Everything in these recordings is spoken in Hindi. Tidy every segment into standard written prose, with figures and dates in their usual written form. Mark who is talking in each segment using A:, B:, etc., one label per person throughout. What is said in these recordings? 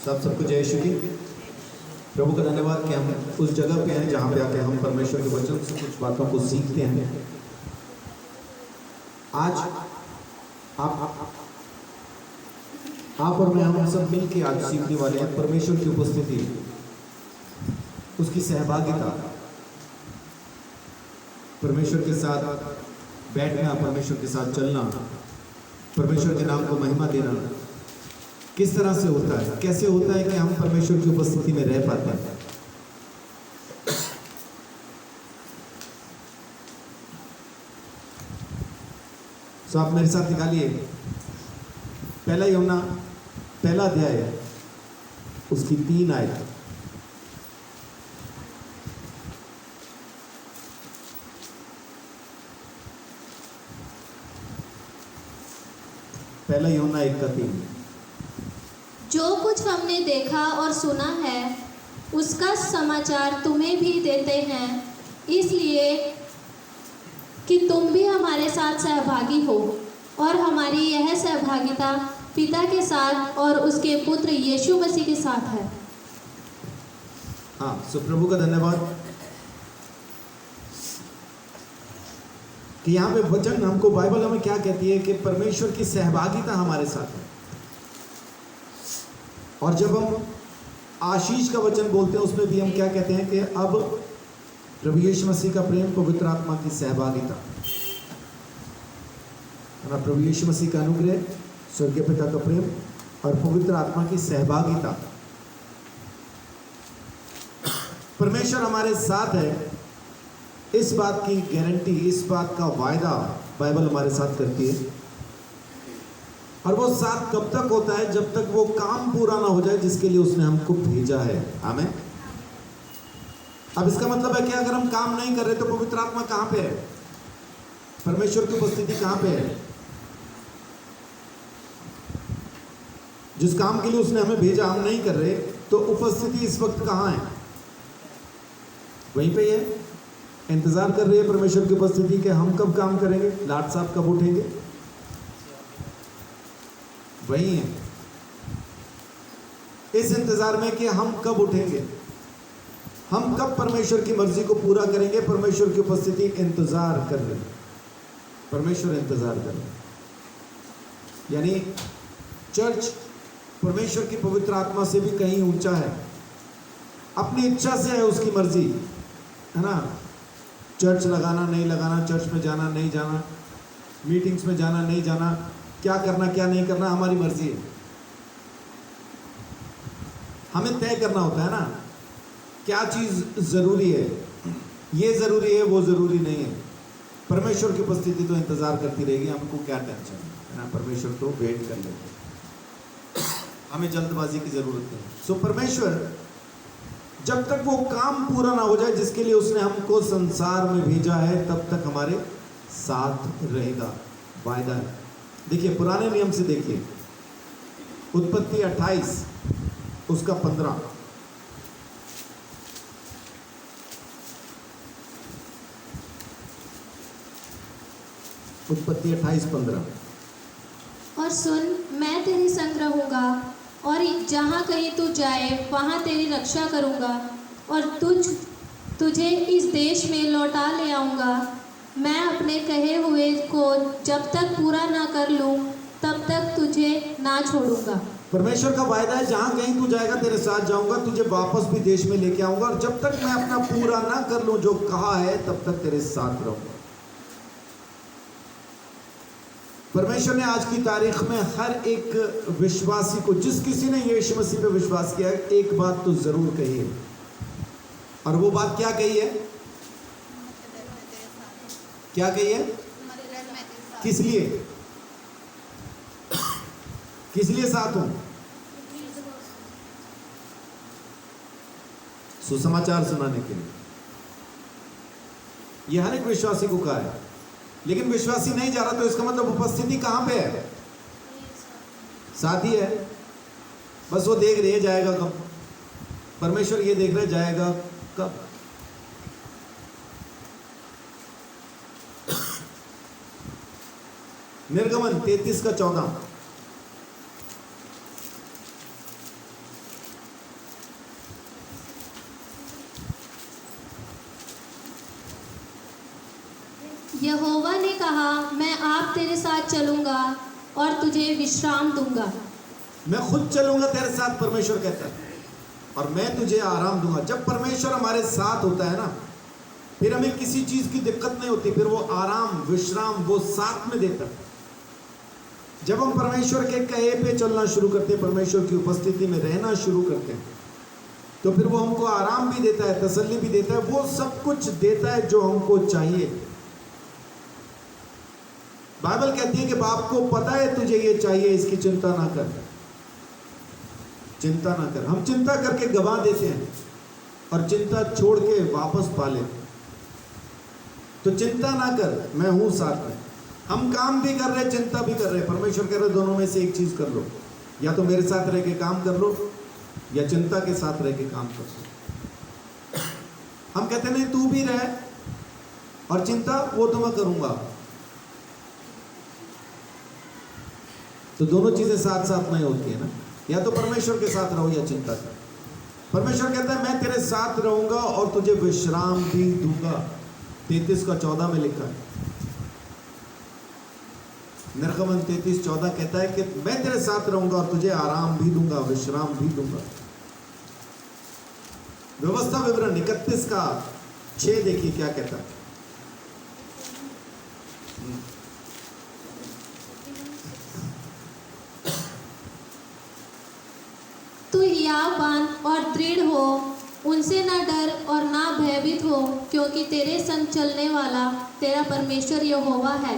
A: सबको जय श्री। प्रभु का धन्यवाद कि हम उस जगह पे हैं जहाँ पे आके हम परमेश्वर के वचन से कुछ बातों को सीखते हैं। आज आप और मैं हम सब मिल के आज सीखने वाले हैं परमेश्वर की उपस्थिति, उसकी सहभागिता, परमेश्वर के साथ बैठना, परमेश्वर के साथ चलना, परमेश्वर के नाम को महिमा देना किस तरह से होता है, कैसे होता है कि हम परमेश्वर की उपस्थिति में रह पाते हैं। तो आप मेरे साथ निकालिए पहला यूहन्ना पहला अध्याय उसकी 3 आयत। पहला यूहन्ना 1:3।
B: जो कुछ हमने देखा और सुना है उसका समाचार तुम्हें भी देते हैं, इसलिए कि तुम भी हमारे साथ सहभागी हो, और हमारी यह सहभागिता पिता के साथ और उसके पुत्र यीशु मसीह के साथ है।
A: हाँ, सो प्रभु का धन्यवाद कि यहाँ पे वचन हमको, बाइबल हमें क्या कहती है कि परमेश्वर की सहभागिता हमारे साथ है। और जब हम आशीष का वचन बोलते हैं उसमें भी हम क्या कहते हैं कि अब प्रभु यीशु मसीह का प्रेम, पवित्र आत्मा की सहभागिता, प्रभु यीशु मसीह का अनुग्रह, स्वर्गीय पिता का प्रेम और पवित्र आत्मा की सहभागिता, परमेश्वर हमारे साथ है, इस बात की गारंटी, इस बात का वायदा बाइबल हमारे साथ करती है। और वो साथ कब तक होता है? जब तक वो काम पूरा ना हो जाए जिसके लिए उसने हमको भेजा है। आमीन। अब इसका मतलब है कि अगर हम काम नहीं कर रहे तो पवित्र आत्मा कहां पे है? परमेश्वर की उपस्थिति कहां पे है? जिस काम के लिए उसने हमें भेजा हम नहीं कर रहे तो उपस्थिति इस वक्त कहां है? वहीं पे है, इंतजार कर रही है परमेश्वर की उपस्थिति के हम कब काम करेंगे, लाट साहब कब उठेंगे, वही है इस इंतजार में कि हम कब उठेंगे, हम कब परमेश्वर की मर्जी को पूरा करेंगे। परमेश्वर की उपस्थिति इंतजार कर रही, परमेश्वर इंतजार कर रहे। यानी चर्च परमेश्वर की पवित्र आत्मा से भी कहीं ऊंचा है, अपनी इच्छा से है, उसकी मर्जी है ना। चर्च लगाना नहीं लगाना, चर्च में जाना नहीं जाना, मीटिंग्स में जाना नहीं जाना, क्या करना क्या नहीं करना, हमारी मर्जी है। हमें तय करना होता है ना क्या चीज जरूरी है, ये जरूरी है वो जरूरी नहीं है। परमेश्वर की उपस्थिति तो इंतजार करती रहेगी, हमको क्या टेंशन है ना, परमेश्वर तो वेट कर लेते, हमें जल्दबाजी की जरूरत नहीं। सो परमेश्वर जब तक वो काम पूरा ना हो जाए जिसके लिए उसने हमको संसार में भेजा है तब तक हमारे साथ रहेगा, वायदा है। देखिए पुराने नियम से देखिए, उत्पत्ति 28 उसका 15। उत्पत्ति 28:15।
B: और सुन, मैं तेरे संग रहूंगा, और जहाँ कहीं तू जाए वहाँ तेरी रक्षा करूंगा, और तुझे इस देश में लौटा ले आऊंगा। मैं अपने कहे हुए को जब तक पूरा ना कर लूं तब तक तुझे ना छोड़ूंगा।
A: परमेश्वर का वायदा है, जहां कहीं तू जाएगा तेरे साथ जाऊंगा, तुझे वापस भी देश में लेके आऊंगा, और जब तक मैं अपना पूरा ना कर लूं जो कहा है तब तक तेरे साथ रहूंगा। परमेश्वर ने आज की तारीख में हर एक विश्वासी को, जिस किसी ने यीशु मसीह पे विश्वास किया है, एक बात तो जरूर कही है। और वो बात क्या कही है? क्या कही है? किस लिए? किस लिए साथ हूं? सुसमाचार सुनाने के लिए। यह हर एक विश्वासी को कहा है, लेकिन विश्वासी नहीं जा रहा तो इसका मतलब उपस्थिति कहां पे है? साथ ही है। बस वो देख रहे जाएगा कब, परमेश्वर ये देख रहे जाएगा कब। निर्गमन 33 का 14।
B: यहोवा ने कहा, मैं आप तेरे साथ चलूँगा और तुझे विश्राम दूंगा।
A: मैं खुद चलूंगा तेरे साथ, परमेश्वर कहता है, और मैं तुझे आराम दूंगा। जब परमेश्वर हमारे साथ होता है ना, फिर हमें किसी चीज की दिक्कत नहीं होती, फिर वो आराम विश्राम वो साथ में देता है। जब हम परमेश्वर के कहे पे चलना शुरू करते हैं, परमेश्वर की उपस्थिति में रहना शुरू करते हैं, तो फिर वो हमको आराम भी देता है, तसल्ली भी देता है, वो सब कुछ देता है जो हमको चाहिए। बाइबल कहती है कि बाप को पता है तुझे ये चाहिए, इसकी चिंता ना कर, चिंता ना कर। हम चिंता करके गवा देते हैं और चिंता छोड़ के वापस पा लेते। तो चिंता ना कर, मैं हूं साथ में। हम काम भी कर रहे, चिंता भी कर रहे, परमेश्वर कह रहे दोनों में से एक चीज कर लो, या तो मेरे साथ रह के काम कर लो या चिंता के साथ रह के काम कर लो। हम कहते नहीं तू भी रह और चिंता वो तो मैं करूंगा, तो दोनों चीजें साथ साथ नहीं होती है ना। या तो परमेश्वर के साथ रहो या चिंता कर। परमेश्वर कहता है मैं तेरे साथ रहूंगा और तुझे विश्राम भी दूंगा। 33:14 में लिखा है, निर्गमन 33:14 कहता है कि मैं तेरे साथ रहूंगा और तुझे आराम भी दूंगा, विश्राम भी दूंगा। व्यवस्था विवरण 31:6 देखिए क्या कहता है।
B: तू हियाव बान और दृढ़ हो, उनसे ना डर और ना भयभीत हो, क्योंकि तेरे संग चलने वाला तेरा परमेश्वर यहोवा है।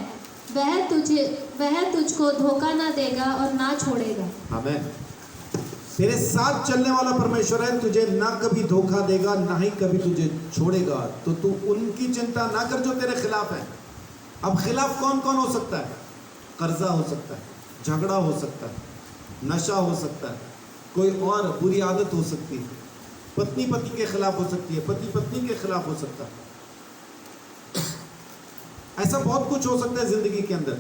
B: वह तुझको धोखा ना देगा और ना छोड़ेगा।
A: आमीन। तेरे साथ चलने वाला परमेश्वर है, तुझे ना कभी धोखा देगा, ना ही कभी तुझे छोड़ेगा। तो तू उनकी चिंता ना कर जो तेरे खिलाफ है। अब खिलाफ कौन कौन हो सकता है? कर्जा हो सकता है, झगड़ा हो सकता है, नशा हो सकता है, कोई और बुरी आदत हो सकती है, पत्नी पति के खिलाफ हो सकती है, पति पत्नी के खिलाफ हो सकता है। ऐसा बहुत कुछ हो सकता है जिंदगी के अंदर,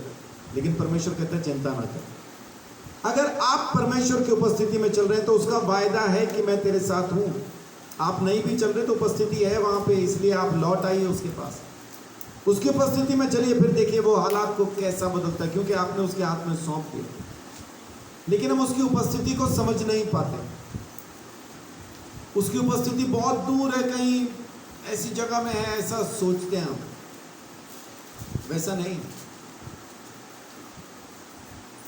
A: लेकिन परमेश्वर कहता है चिंता ना कर। अगर आप परमेश्वर की उपस्थिति में चल रहे हैं तो उसका वायदा है कि मैं तेरे साथ हूं। आप नहीं भी चल रहे तो उपस्थिति है वहां पे, इसलिए आप लौट आइए उसके पास, उसकी उपस्थिति में चलिए, फिर देखिए वो हालात को कैसा बदलता है, क्योंकि आपने उसके हाथ में सौंप दिया। लेकिन हम उसकी उपस्थिति को समझ नहीं पाते। उसकी उपस्थिति बहुत दूर है, कहीं ऐसी जगह में है, ऐसा सोचते हैं हम। वैसा नहीं।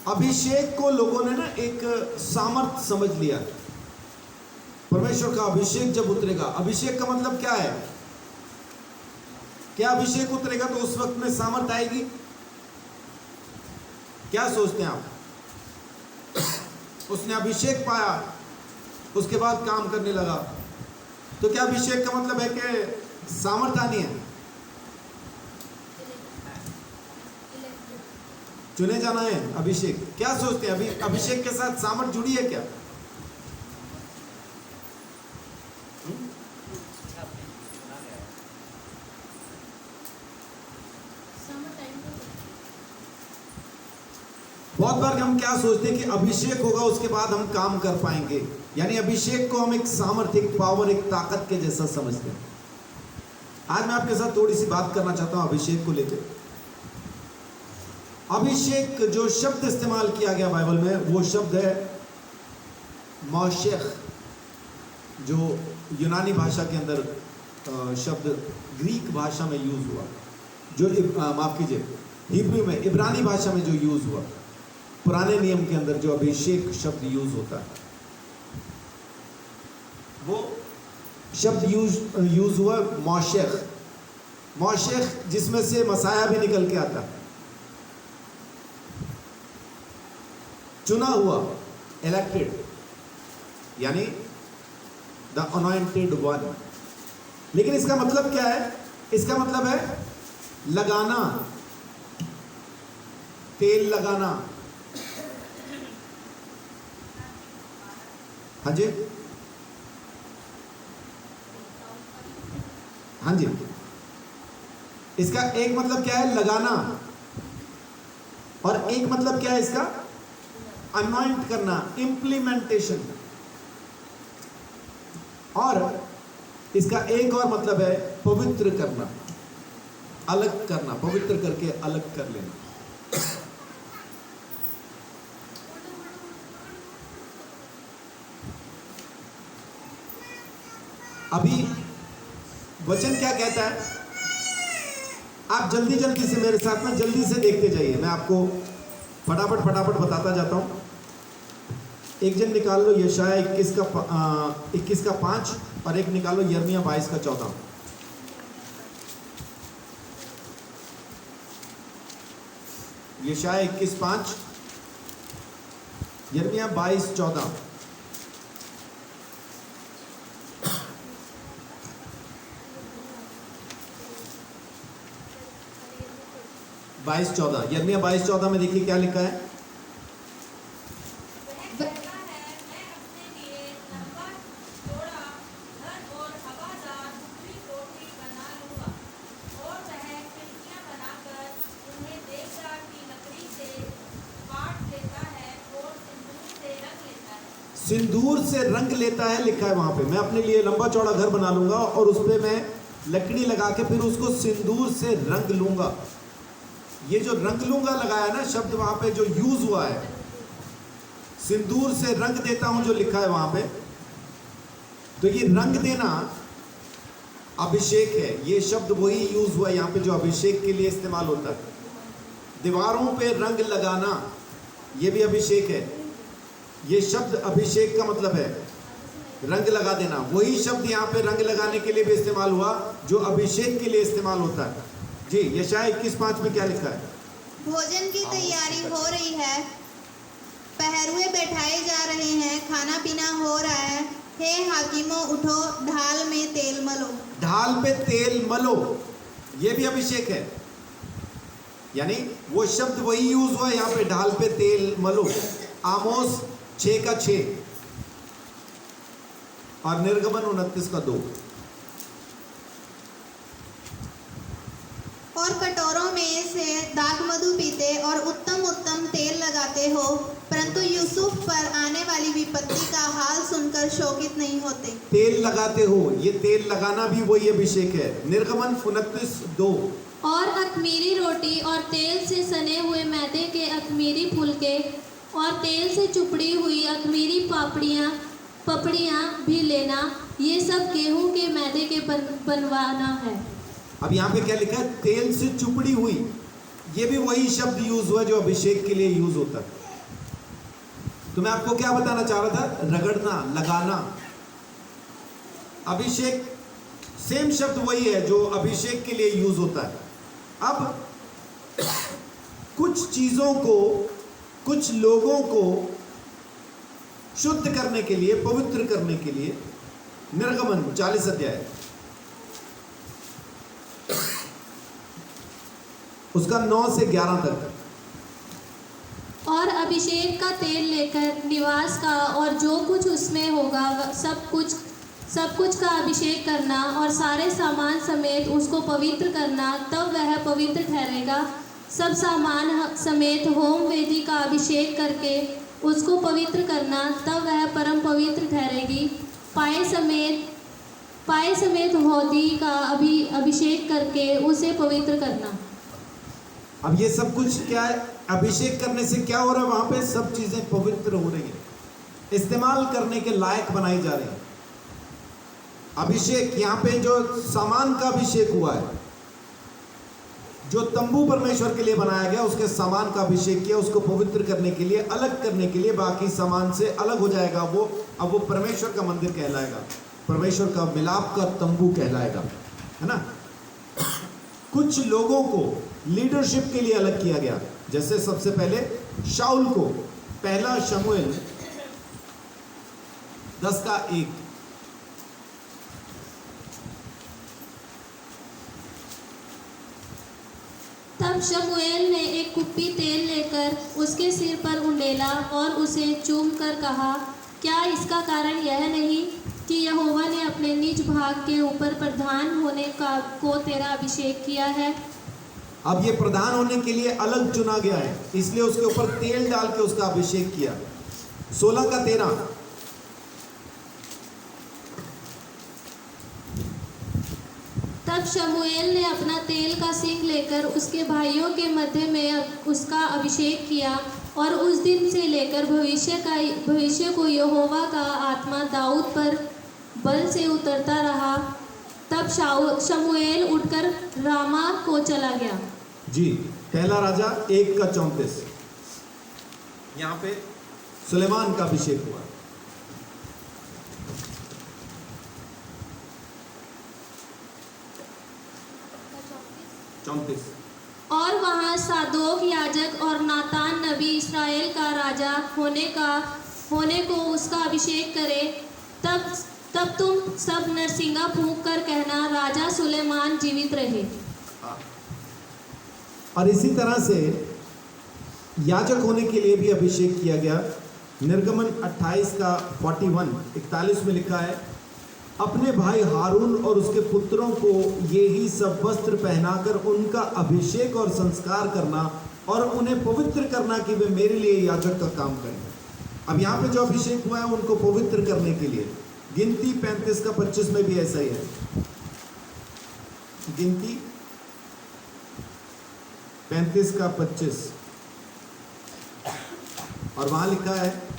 A: अभिषेक को लोगों ने ना एक सामर्थ समझ लिया। परमेश्वर का अभिषेक जब उतरेगा, अभिषेक का मतलब क्या है? क्या अभिषेक उतरेगा तो उस वक्त में सामर्थ आएगी? क्या सोचते हैं आप? उसने अभिषेक पाया, उसके बाद काम करने लगा, तो क्या अभिषेक का मतलब है कि सामर्थ आनी है? चुने जाना है अभिषेक। क्या सोचते हैं? अभी अभिषेक के साथ सामर्थ जुड़ी है क्या? बहुत बार हम क्या सोचते हैं कि अभिषेक होगा उसके बाद हम काम कर पाएंगे, यानी अभिषेक को हम एक सामर्थ्य, एक पावर, एक ताकत के जैसा समझते हैं। आज मैं आपके साथ थोड़ी सी बात करना चाहता हूं अभिषेक को लेकर। अभिषेक जो शब्द इस्तेमाल किया गया बाइबल में, वो शब्द है मौशेख, जो यूनानी भाषा के अंदर शब्द ग्रीक भाषा में यूज हुआ, जो माफ कीजिए हिब्रू में, इब्रानी भाषा में जो यूज हुआ, पुराने नियम के अंदर जो अभिषेक शब्द यूज होता है, वो शब्द यूज हुआ मौशेख। मौशेख जिसमें से मसाया भी निकल के आता है, चुना हुआ, इलेक्टेड, यानी द अनॉइंटेड वन। लेकिन इसका मतलब क्या है? इसका मतलब है लगाना, तेल लगाना। हाँ जी, हाँ जी। इसका एक मतलब क्या है? लगाना, और एक मतलब क्या है इसका? अनॉइंट करना, इंप्लीमेंटेशन। और इसका एक और मतलब है पवित्र करना। अलग करना, पवित्र करके अलग कर लेना। अभी वचन क्या कहता है, आप जल्दी जल्दी से मेरे साथ में जल्दी से देखते जाइए, मैं आपको फटाफट बताता जाता हूं। एक जन निकाल लो यशाया 21 का 5 और एक निकालो यिर्मयाह 22 का 14। यशाया 21:5, यिर्मयाह 22:14। 22:14, यिर्मयाह 22:14 में देखिए क्या लिखा है। सिंदूर से रंग लेता है लिखा है वहां पे। मैं अपने लिए लंबा चौड़ा घर बना लूंगा और उस पर मैं लकड़ी लगा के फिर उसको सिंदूर से रंग लूंगा। ये जो रंग लूंगा लगाया ना शब्द वहां पे जो यूज हुआ है, सिंदूर से रंग देता हूं जो लिखा है वहां पे, तो ये रंग देना अभिषेक है। ये शब्द वही यूज हुआ यहाँ पे जो अभिषेक के लिए इस्तेमाल होता है। दीवारों पे रंग लगाना ये भी अभिषेक है। ये शब्द अभिषेक का मतलब है रंग लगा देना। वही शब्द यहाँ पे रंग लगाने के लिए भी इस्तेमाल हुआ जो अभिषेक के लिए इस्तेमाल होता है। जी, यशाया 21:5 में क्या लिखा है?
C: भोजन की तैयारी हो रही है, पहरुए बैठाए जा रहे हैं, खाना पीना हो रहा है। हे हाकिमों उठो, ढाल में तेल मलो।
A: ढाल पे तेल मलो, ये भी अभिषेक है। यानी वो शब्द वही यूज हुआ यहाँ पे, ढाल पे तेल मलो। आमोस 6:6 और निर्गमन 29:2।
C: और कटोरों में से दाख मधु पीते और उत्तम उत्तम तेल लगाते हो, परंतु यूसुफ पर आने वाली विपत्ति का हाल सुनकर शोकित नहीं होते।
A: तेल लगाते हो, ये तेल लगाना भी वही अभिषेक है। निर्गमन 29:2।
B: और अख़मीरी रोटी और तेल से सने हुए मैदे के अख़मीरी फुलके और तेल से चुपड़ी हुई अख़मीरी पपड़ियाँ भी लेना, ये सब गेहूं के मैदे के बनवाना है।
A: अब यहाँ पे क्या लिखा है? तेल से चुपड़ी हुई। ये भी वही शब्द यूज हुआ जो अभिषेक के लिए यूज होता है। तो मैं आपको क्या बताना चाह रहा था? रगड़ना, लगाना। अभिषेक सेम शब्द वही है जो अभिषेक के लिए यूज होता है। अब कुछ चीजों को, कुछ लोगों को शुद्ध करने के लिए, पवित्र करने के लिए, निर्गमन 40 अध्याय उसका 9 से 11 तक।
B: और अभिषेक का तेल लेकर निवास का और जो कुछ उसमें होगा सब कुछ का अभिषेक करना और सारे सामान समेत उसको पवित्र करना, तब वह पवित्र ठहरेगा। सब सामान समेत होम वेदी का अभिषेक करके उसको पवित्र करना, तब वह परम पवित्र ठहरेगी। पाए समेत होदी का अभिषेक करके उसे पवित्र करना।
A: अब ये सब कुछ क्या है? अभिषेक करने से क्या हो रहा है? वहां पे सब चीजें पवित्र हो रही है, इस्तेमाल करने के लायक बनाई जा रही है। अभिषेक यहाँ पे जो सामान का अभिषेक हुआ है, जो तंबू परमेश्वर के लिए बनाया गया उसके सामान का अभिषेक किया, उसको पवित्र करने के लिए, अलग करने के लिए, बाकी सामान से अलग हो जाएगा वो। अब वो परमेश्वर का मंदिर कहलाएगा, परमेश्वर का मिलाप का तंबू कहलाएगा, है ना। कुछ लोगों को लीडरशिप के लिए अलग किया गया, जैसे सबसे पहले शाऊल को, 1 शमूएल 10:1।
B: तब शमूएल ने एक कुप्पी तेल लेकर उसके सिर पर उंडेला और उसे चूम कर कहा, क्या इसका कारण यह नहीं कि यहोवा ने अपने निज भाग के ऊपर प्रधान होने को तेरा अभिषेक किया है?
A: अब ये प्रधान होने के लिए अलग चुना गया है, इसलिए उसके ऊपर तेल डाल के उसका अभिषेक किया। 16:13।
B: तब तब शमूएल ने अपना तेल का सिंग लेकर उसके भाइयों के मध्य में उसका अभिषेक किया, और उस दिन से लेकर भविष्य को यहोवा का आत्मा दाऊद पर बल से उतरता रहा। तब शमूएल उठकर रामा को चला गया।
A: जी, पहला राजा 1:34। यहाँ पे सुलेमान का अभिषेक हुआ।
B: और वहाँ सादोक याजक और नातान नबी इस्राएल का राजा होने को उसका अभिषेक करे। तब तुम सब नरसिंगा फूंक कर कहना, राजा सुलेमान जीवित रहे।
A: और इसी तरह से याजक होने के लिए भी अभिषेक किया गया। निर्गमन 28:41 में लिखा है, अपने भाई हारून और उसके पुत्रों को ये ही सब वस्त्र पहनाकर उनका अभिषेक और संस्कार करना और उन्हें पवित्र करना कि वे मेरे लिए याजक का काम करें। अब यहाँ पे जो अभिषेक हुआ है उनको पवित्र करने के लिए। गिनती 35:25 में भी ऐसा ही है। गिनती 35:25 और वहां लिखा है,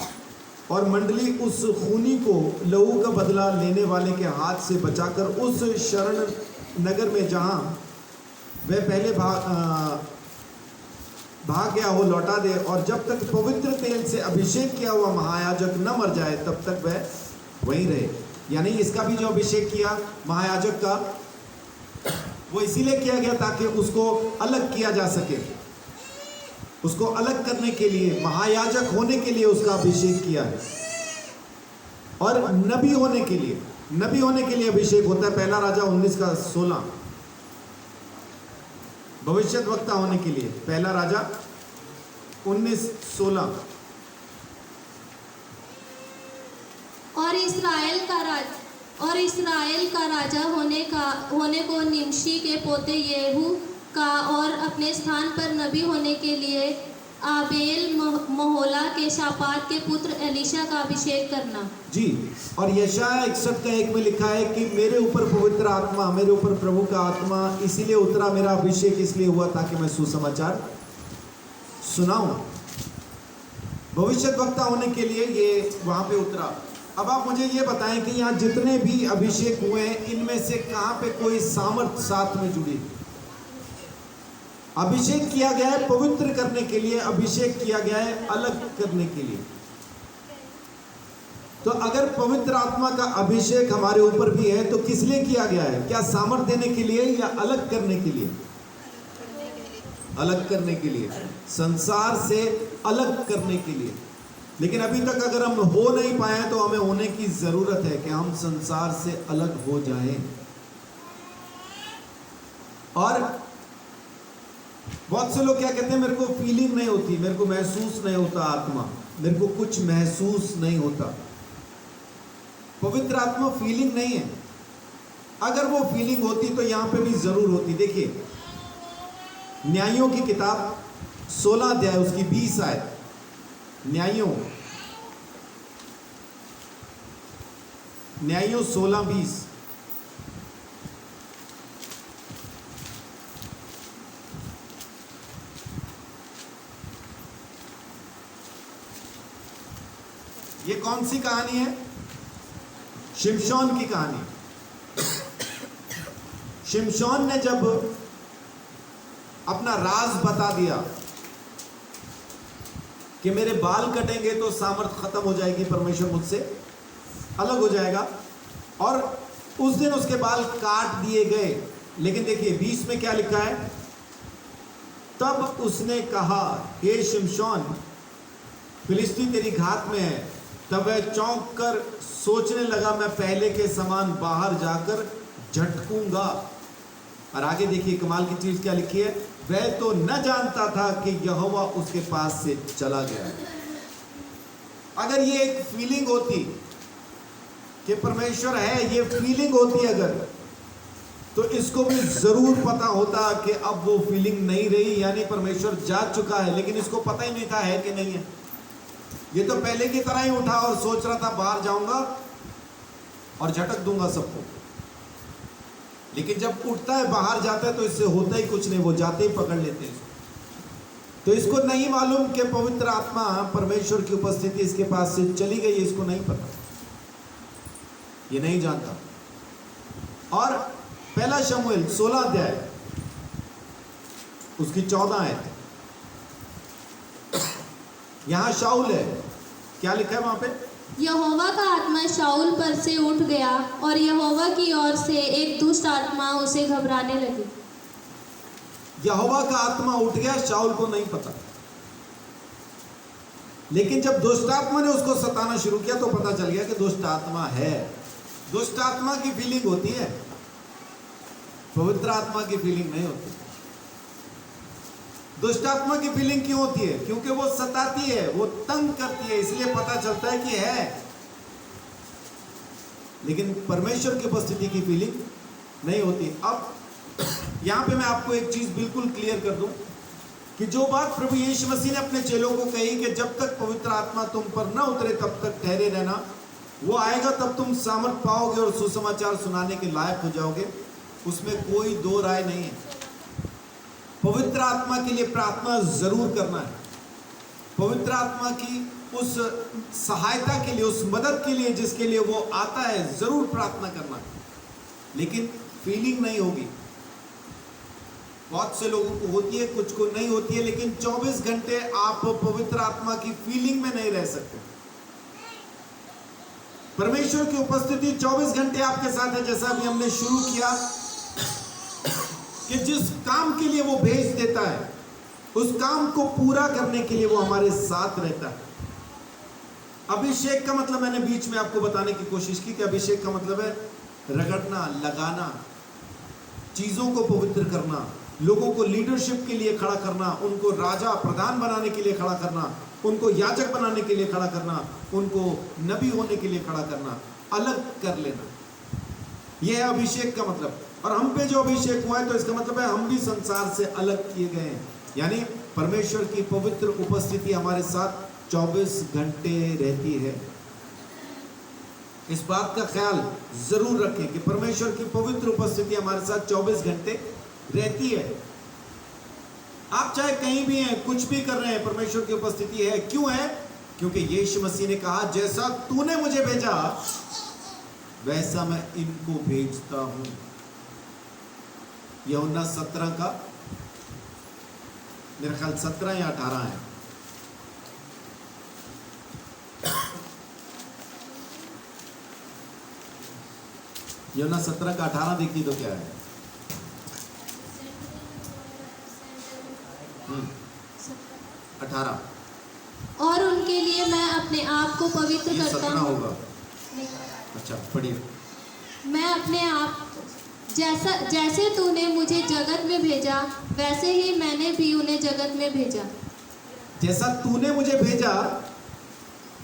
A: और मंडली उस खूनी को लहू का बदला लेने वाले के हाथ से बचाकर उस शरण नगर में जहां वह पहले भाग गया हो लौटा दे, और जब तक पवित्र तेल से अभिषेक किया हुआ महायाजक न मर जाए तब तक वह वहीं रहे। यानी इसका भी जो अभिषेक किया महायाजक का, वो इसीलिए किया गया ताकि उसको अलग किया जा सके। उसको अलग करने के लिए, महायाजक होने के लिए उसका अभिषेक किया है। और नबी होने के लिए अभिषेक होता है। पहला राजा 19:16। भविष्यद्वक्ता होने के लिए पहला राजा 19:16।
B: और इस्राएल का राजा होने को निमशी के पोते येहू का और अपने स्थान पर नबी होने के लिए आबेल महोला के शापात के पुत्र एलीशा का अभिषेक करना।
A: जी, और यशायाह 61:1 में लिखा है कि मेरे ऊपर पवित्र आत्मा, मेरे ऊपर प्रभु का आत्मा इसीलिए उतरा, मेरा अभिषेक इसलिए हुआ ताकि मैं सुसमाचार सुनाऊं। भविष्यद्वक्ता होने के लिए ये वहां पे उतरा। अब आप मुझे ये बताएं कि यहाँ जितने भी अभिषेक हुए हैं इनमें से कहाँ पे कोई सामर्थ साथ में जुड़ी? अभिषेक किया गया है पवित्र करने के लिए, अभिषेक किया गया है अलग करने के लिए। तो अगर पवित्र आत्मा का अभिषेक हमारे ऊपर भी है तो किस लिए किया गया है? क्या सामर्थ देने के लिए या अलग करने के लिए? अलग करने के लिए, संसार से अलग करने के लिए। लेकिन अभी तक अगर हम हो नहीं पाए तो हमें होने की जरूरत है कि हम संसार से अलग हो जाएं। और बहुत से लोग क्या कहते हैं, मेरे को फीलिंग नहीं होती, मेरे को महसूस नहीं होता आत्मा, मेरे को कुछ महसूस नहीं होता। पवित्र आत्मा फीलिंग नहीं है। अगर वो फीलिंग होती तो यहां पे भी जरूर होती। देखिए न्यायों की किताब 16 अध्याय उसकी 20 आयत। न्यायों 16:20। ये कौन सी कहानी है? शिमशोन की कहानी। शिमशोन ने जब अपना राज बता दिया कि मेरे बाल कटेंगे तो सामर्थ खत्म हो जाएगी, परमेश्वर मुझसे अलग हो जाएगा, और उस दिन उसके बाल काट दिए गए। लेकिन देखिए 20 में क्या लिखा है, तब उसने कहा, हे शिमशोन, फिलिस्ती तेरी घात में है। तब वह चौंक कर सोचने लगा, मैं पहले के समान बाहर जाकर झटकूंगा। और आगे देखिए कमाल की चीज क्या लिखी है, वह तो न जानता था कि यहोवा उसके पास से चला गया। अगर ये एक फीलिंग होती कि परमेश्वर है, ये फीलिंग होती अगर, तो इसको भी जरूर पता होता कि अब वो फीलिंग नहीं रही, यानी परमेश्वर जा चुका है। लेकिन इसको पता ही नहीं था है कि नहीं है। ये तो पहले की तरह ही उठा और सोच रहा था बाहर जाऊंगा और झटक दूंगा सबको। लेकिन जब उठता है बाहर जाता है तो इससे होता ही कुछ नहीं, वो जाते ही पकड़ लेते हैं इसको। तो इसको नहीं मालूम कि पवित्र आत्मा परमेश्वर की उपस्थिति इसके पास से चली गई, इसको नहीं पता, ये नहीं जानता। और पहला शमूएल 16 अध्याय उसकी 14 आयत, यहां शाऊल है, क्या लिखा है वहां पे?
B: यहोवा का आत्मा शाऊल पर से उठ गया और यहोवा की ओर से एक दुष्ट आत्मा उसे घबराने लगी।
A: यहोवा का आत्मा उठ गया, शाऊल को नहीं पता। लेकिन जब दुष्ट आत्मा ने उसको सताना शुरू किया तो पता चल गया कि दुष्ट आत्मा है। दुष्ट आत्मा की फीलिंग होती है, पवित्र आत्मा की फीलिंग नहीं होती। दुष्ट आत्मा की फीलिंग क्यों होती है? क्योंकि वो सताती है, वो तंग करती है, इसलिए पता चलता है कि है। लेकिन परमेश्वर की उपस्थिति की फीलिंग नहीं होती। अब यहां पे मैं आपको एक चीज बिल्कुल क्लियर कर दूं कि जो बात प्रभु यीशु मसीह ने अपने चेलों को कही कि जब तक पवित्र आत्मा तुम पर न उतरे तब तक ठहरे रहना, वो आएगा तब तुम सामर्थ पाओगे और सुसमाचार सुनाने के लायक हो जाओगे, उसमें कोई दो राय नहीं है। पवित्र आत्मा के लिए प्रार्थना जरूर करना है। पवित्र आत्मा की उस सहायता के लिए, उस मदद के लिए जिसके लिए वो आता है, जरूर प्रार्थना करना है। लेकिन फीलिंग नहीं होगी। बहुत से लोगों को होती है, कुछ को नहीं होती है, लेकिन 24 घंटे आप पवित्र आत्मा की फीलिंग में नहीं रह सकते। परमेश्वर की उपस्थिति 24 घंटे आपके साथ है। जैसा अभी हमने शुरू किया कि जिस काम के लिए वो भेज देता है, उस काम को पूरा करने के लिए वो हमारे साथ रहता है। अभिषेक का मतलब मैंने बीच में आपको बताने की कोशिश की कि अभिषेक का मतलब है रगड़ना, लगाना, चीजों को पवित्र करना, लोगों को लीडरशिप के लिए खड़ा करना, उनको राजा प्रधान बनाने के लिए खड़ा करना, उनको याजक बनाने के लिए खड़ा करना, उनको नबी होने के लिए खड़ा करना, अलग कर लेना। यह है अभिषेक का मतलब। और हम पे जो अभिषेक हुआ है तो इसका मतलब है हम भी संसार से अलग किए गए हैं। यानी परमेश्वर की पवित्र उपस्थिति हमारे साथ 24 घंटे रहती है। इस बात का ख्याल जरूर रखें कि परमेश्वर की पवित्र उपस्थिति हमारे साथ 24 घंटे रहती है। आप चाहे कहीं भी हैं, कुछ भी कर रहे हैं, परमेश्वर की उपस्थिति है। क्यों है? क्योंकि यीशु मसीह ने कहा, जैसा तूने मुझे भेजा वैसा मैं इनको भेजता हूं। यूहन्ना 17 का मेरा ख्याल 17 या 18 है। यूहन्ना 17 का 18 देखिए तो क्या है। 18
B: और उनके लिए मैं अपने आप को पवित्र
A: ये
B: करता
A: 17
B: हूँ।
A: होगा। अच्छा पढ़िए।
B: मैं अपने आप जैसे तूने मुझे जगत में भेजा वैसे ही मैंने भी उन्हें जगत में भेजा।
A: जैसा तूने मुझे भेजा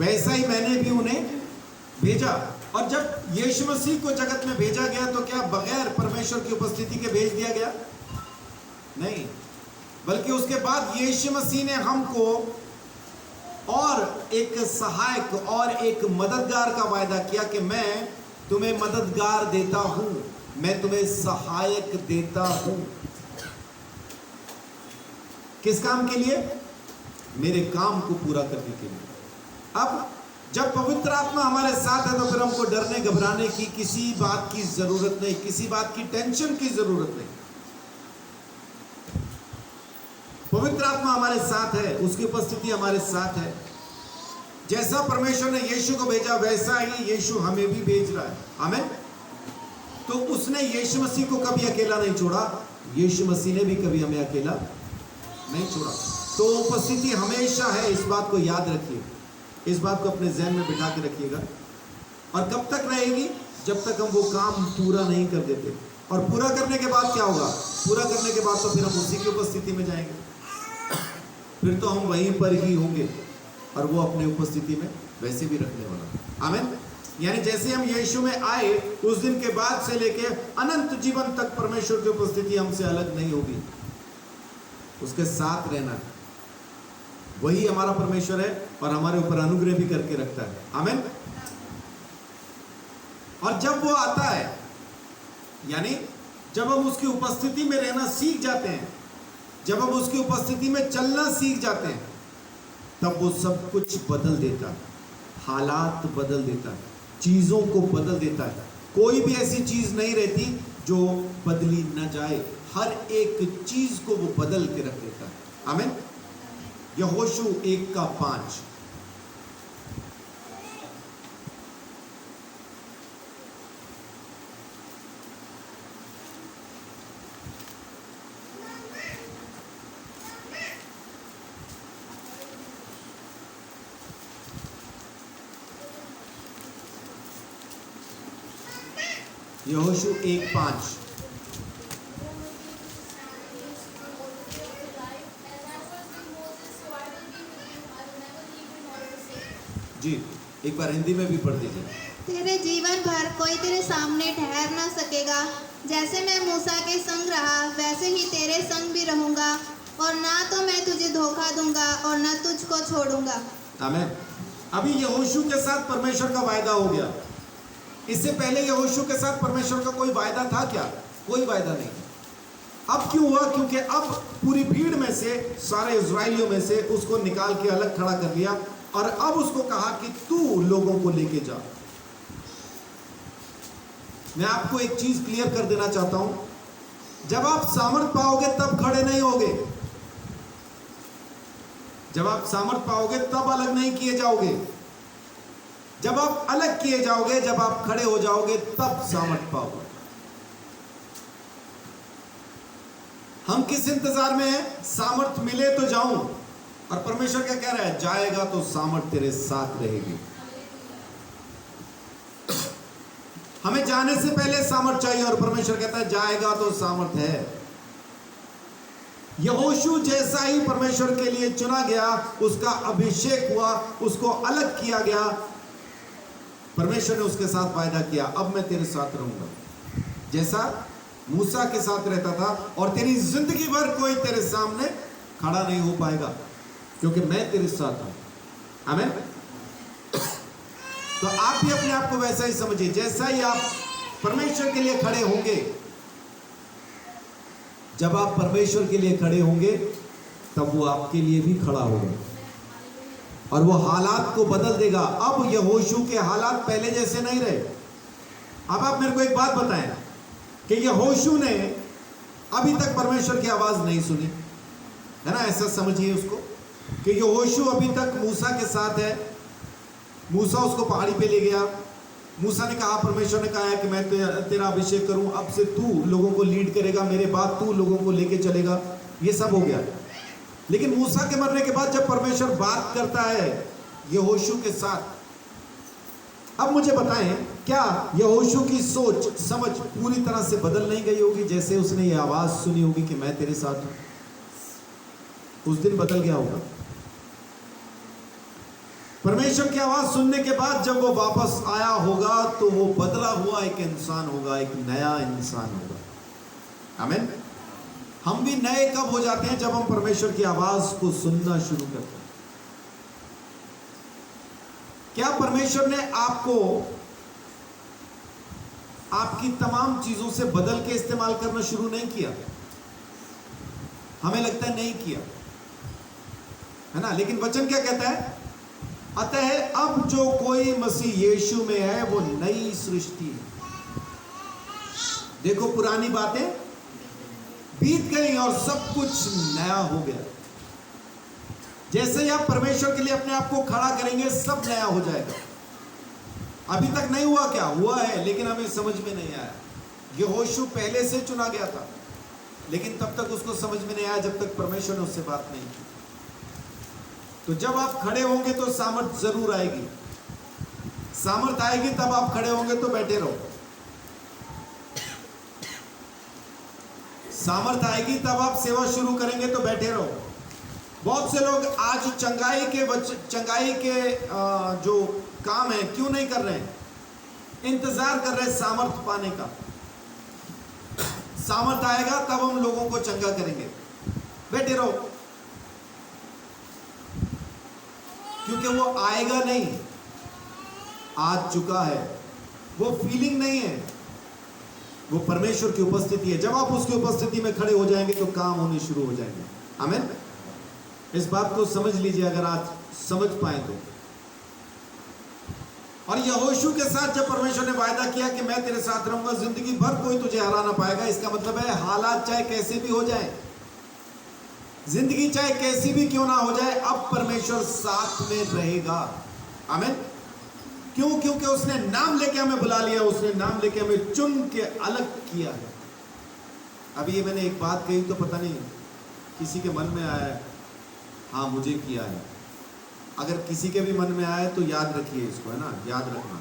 A: वैसा ही मैंने भी उन्हें भेजा। और जब यीशु मसीह को जगत में भेजा गया तो क्या बगैर परमेश्वर की उपस्थिति के भेज दिया गया? नहीं, बल्कि उसके बाद यीशु मसीह ने हमको और एक सहायक और एक मददगार का वायदा किया कि मैं तुम्हें मददगार देता हूं, मैं तुम्हें सहायक देता हूं। किस काम के लिए? मेरे काम को पूरा करने के लिए। अब जब पवित्र आत्मा हमारे साथ है तो फिर हमको डरने घबराने की किसी बात की जरूरत नहीं, किसी बात की टेंशन की जरूरत नहीं। पवित्र आत्मा हमारे साथ है, उसकी उपस्थिति हमारे साथ है। जैसा परमेश्वर ने यीशु को भेजा वैसा ही यीशु हमें भी भेज रहा है। आमीन। तो उसने यीशु मसीह को कभी अकेला नहीं छोड़ा, यीशु मसीह ने भी कभी हमें अकेला नहीं छोड़ा। तो उपस्थिति हमेशा है, इस बात को याद रखिए, इस बात को अपने ज़हन में बिठा के रखिएगा। और कब तक रहेगी? जब तक हम वो काम पूरा नहीं कर देते। और पूरा करने के बाद क्या होगा? पूरा करने के बाद तो फिर हम उसी की उपस्थिति में जाएंगे, फिर तो हम वहीं पर ही होंगे और वो अपनी उपस्थिति में वैसे भी रखने वाला। आमीन। यानी जैसे हम यीशु में आए उस दिन के बाद से लेके अनंत जीवन तक परमेश्वर की उपस्थिति हमसे अलग नहीं होगी, उसके साथ रहना है। वही हमारा परमेश्वर है और हमारे ऊपर अनुग्रह भी करके रखता है। आमीन। और जब वो आता है, यानी जब हम उसकी उपस्थिति में रहना सीख जाते हैं, जब हम उसकी उपस्थिति में चलना सीख जाते हैं, तब वो सब कुछ बदल देता है, हालात बदल देता है, चीज़ों को बदल देता है। कोई भी ऐसी चीज़ नहीं रहती जो बदली न जाए, हर एक चीज़ को वो बदल के रख देता है। आमीन। यहोशू 1:5। यहोशू 1:5। जी, एक बार हिंदी में भी पढ़ दीजिए।
C: तेरे जीवन भर कोई तेरे सामने ठहर ना सकेगा। जैसे मैं मूसा के संग रहा वैसे ही तेरे संग भी रहूंगा, और ना तो मैं तुझे धोखा दूंगा और ना तुझको छोड़ूंगा।
A: आमीन। अभी यहोशू के साथ परमेश्वर का वायदा हो गया। इससे पहले यहोशू के साथ परमेश्वर का कोई वायदा था क्या? कोई वायदा नहीं। अब क्यों हुआ? क्योंकि अब पूरी भीड़ में से, सारे इजराइलियों में से उसको निकाल के अलग खड़ा कर लिया, और अब उसको कहा कि तू लोगों को लेके जा। मैं आपको एक चीज क्लियर कर देना चाहता हूं, जब आप सामर्थ पाओगे तब खड़े नहीं होगे। जब आप सामर्थ पाओगे तब अलग नहीं किए जाओगे। जब आप अलग किए जाओगे, जब आप खड़े हो जाओगे, तब सामर्थ पाओगे। हम किस इंतजार में हैं? सामर्थ मिले तो जाऊं। और परमेश्वर क्या कह रहा है? जाएगा तो सामर्थ तेरे साथ रहेगी। हमें जाने से पहले सामर्थ चाहिए, और परमेश्वर कहता है जाएगा तो सामर्थ है। यहोशू जैसा ही परमेश्वर के लिए चुना गया, उसका अभिषेक हुआ, उसको अलग किया गया, परमेश्वर ने उसके साथ वायदा किया, अब मैं तेरे साथ रहूंगा, जैसा मूसा के साथ रहता था। और तेरी जिंदगी भर कोई तेरे सामने खड़ा नहीं हो पाएगा, क्योंकि मैं तेरे साथ हूं। आमीन। तो आप भी अपने आप को वैसा ही समझिए, जैसा ही आप परमेश्वर के लिए खड़े होंगे, जब आप परमेश्वर के लिए खड़े होंगे, तब वो आपके लिए भी खड़ा होगा, और वो हालात को बदल देगा। अब यहोशू के हालात पहले जैसे नहीं रहे। अब आप मेरे को एक बात बताएं कि यहोशू ने अभी तक परमेश्वर की आवाज नहीं सुनी, है ना? ऐसा समझिए उसको कि यहोशू अभी तक मूसा के साथ है। मूसा उसको पहाड़ी पे ले गया। मूसा ने कहा, परमेश्वर ने कहा है कि मैं तेरा अभिषेक करूं, अब से तू लोगों को लीड करेगा, मेरे बाद तू लोगों को लेके चलेगा। ये सब हो गया। लेकिन मूसा के मरने के बाद जब परमेश्वर बात करता है यहोशू के साथ, अब मुझे बताएं, क्या यहोशू की सोच समझ पूरी तरह से बदल नहीं गई होगी? जैसे उसने ये आवाज सुनी होगी कि मैं तेरे साथ हूं, उस दिन बदल गया होगा। परमेश्वर की आवाज सुनने के बाद जब वो वापस आया होगा, तो वो बदला हुआ एक इंसान होगा, एक नया इंसान होगा। आमीन। हम भी नए कब हो जाते हैं? जब हम परमेश्वर की आवाज को सुनना शुरू करते हैं। क्या परमेश्वर ने आपको आपकी तमाम चीजों से बदल के इस्तेमाल करना शुरू नहीं किया? हमें लगता है नहीं किया, है ना? लेकिन वचन क्या कहता है? अतः अब जो कोई मसीह यीशु में है, वो नई सृष्टि है। देखो, पुरानी बातें बीत गई और सब कुछ नया हो गया। जैसे ही आप परमेश्वर के लिए अपने आप को खड़ा करेंगे, सब नया हो जाएगा। अभी तक नहीं हुआ क्या? हुआ है, लेकिन हमें समझ में नहीं आया। यहोशू पहले से चुना गया था, लेकिन तब तक उसको समझ में नहीं आया जब तक परमेश्वर ने उससे बात नहीं की। तो जब आप खड़े होंगे तो सामर्थ जरूर आएगी। सामर्थ आएगी तब आप खड़े होंगे, तो बैठे रहो। सामर्थ आएगी तब आप सेवा शुरू करेंगे, तो बैठे रहो। बहुत से लोग आज चंगाई के जो काम है क्यों नहीं कर रहे हैं? इंतजार कर रहे हैं सामर्थ पाने का। सामर्थ आएगा तब हम लोगों को चंगा करेंगे। बैठे रहो, क्योंकि वो आएगा नहीं, आ चुका है। वो फीलिंग नहीं है, वो परमेश्वर की उपस्थिति है। जब आप उसकी उपस्थिति में खड़े हो जाएंगे तो काम होने शुरू हो जाएंगे। आमीन। इस बात को समझ लीजिए, अगर आज समझ पाए तो। और यहोशू के साथ जब परमेश्वर ने वायदा किया कि मैं तेरे साथ रहूंगा, जिंदगी भर कोई तुझे हरा ना पाएगा, इसका मतलब है हालात चाहे कैसे भी हो जाए, जिंदगी चाहे कैसी भी क्यों ना हो जाए, अब परमेश्वर साथ में रहेगा। आमीन। क्यों? क्योंकि उसने नाम लेके हमें बुला लिया, उसने नाम लेके हमें चुन के अलग किया है। अभी ये मैंने एक बात कही तो पता नहीं किसी के मन में आया है, हाँ मुझे किया है। अगर किसी के भी मन में आए तो याद रखिए इसको, है ना, याद रखना।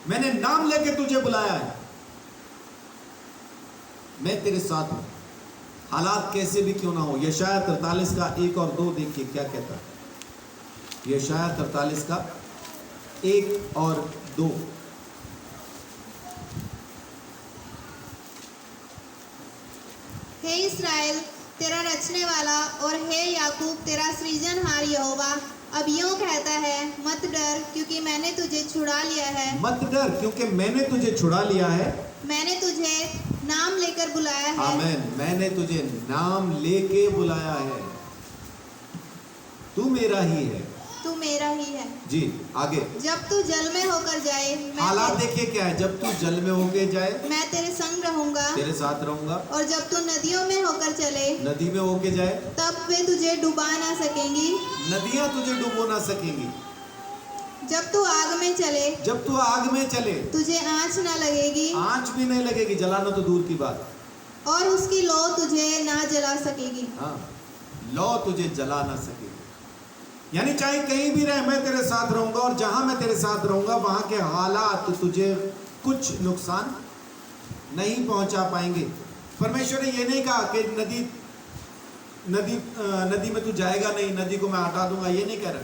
A: मैंने नाम लेके तुझे बुलाया है, मैं तेरे साथ हूं, हालात कैसे भी क्यों ना हो। यशाया 43 का 1 और 2 देखिए क्या कहता है। यशाया 43 का 1 और 2।
C: हे इस्राएल तेरा रचने वाला और हे याकूब तेरा सृजनहार यहोवा अब यूं कहता है, मत डर क्योंकि मैंने तुझे छुड़ा लिया है।
A: मत डर क्योंकि मैंने तुझे छुड़ा लिया है।
C: मैंने तुझे नाम लेकर बुलाया है।
A: आमीन। मैंने तुझे नाम लेके बुलाया है, तू मेरा ही है।
C: तू मेरा ही है।
A: जी आगे।
C: जब तू जल में होकर जाए,
A: हालात देखिए क्या है, जब तू जल में होके जाए
C: मैं तेरे संग रहूंगा,
A: तेरे साथ रहूंगा।
C: और जब तू नदियों में होकर चले,
A: नदी में होके जाए
C: तब वे तुझे डुबा ना सकेंगी।
A: नदियां तुझे डुबो ना सकेंगी।
C: जब तू आग में चले,
A: जब तू आग में चले
C: तुझे आँच ना लगेगी,
A: आंच भी नहीं लगेगी, जलाना तो दूर की बात,
C: और उसकी लौ तुझे ना जला सकेगी।
A: हाँ, लौ तुझे जला ना सकेगी। यानी चाहे कहीं भी रहे मैं तेरे साथ रहूंगा, और जहां मैं तेरे साथ रहूंगा वहां के हालात तुझे कुछ नुकसान नहीं पहुंचा पाएंगे। परमेश्वर ने ये नहीं कहा कि नदी में तू जाएगा नहीं, नदी को मैं हटा दूंगा, ये नहीं कह रहा।